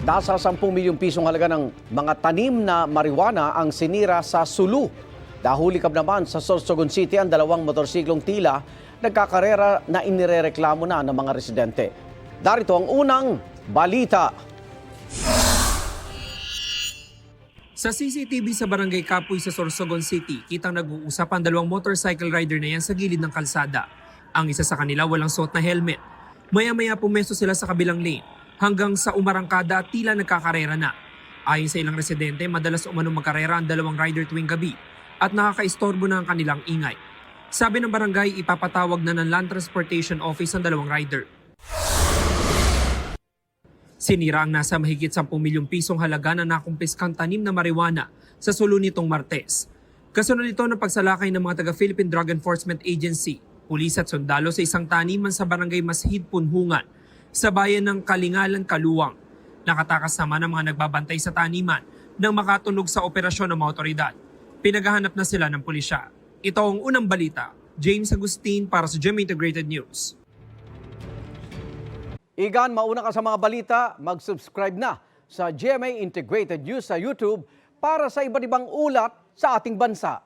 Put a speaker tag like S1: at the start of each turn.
S1: Nasa 10 milyong pisong halaga ng mga tanim na marijuana ang sinira sa Sulu. Nahulikab naman sa Sorsogon City ang dalawang motorsiklong tila nagkakarera na inirereklamo na ng mga residente. Darito ang unang balita.
S2: Sa CCTV sa Barangay Kapoy sa Sorsogon City, kitang nag-uusap ang dalawang motorcycle rider na yan sa gilid ng kalsada. Ang isa sa kanila walang suot na helmet. Maya-maya pumesto sila sa kabilang lane hanggang sa umarangkada at tila nagkakarera na. Ayon sa ilang residente, madalas umanong magkarera ang dalawang rider tuwing gabi at nakakaistorbo na ang kanilang ingay. Sabi ng barangay, ipapatawag na ng Land Transportation Office ang dalawang rider. Sinira ang nasa mahigit 10 milyong pisong halaga na nakumpiskang tanim na marijuana sa Sulu nitong Martes. Kasunod nito ng pagsalakay ng mga taga-Philippine Drug Enforcement Agency, pulis at sundalo sa isang taniman sa barangay Mashid, Punhungan, sa bayan ng Kalingalan, Kaluwang. Nakatakas naman ang mga nagbabantay sa taniman nang makatunog sa operasyon ng mga otoridad. Pinaghahanap na sila ng pulisya. Ito ang unang balita. James Agustin para sa GMA Integrated News.
S1: Igan, mauna ka sa mga balita, mag-subscribe na sa GMA Integrated News sa YouTube para sa iba't ibang ulat sa ating bansa.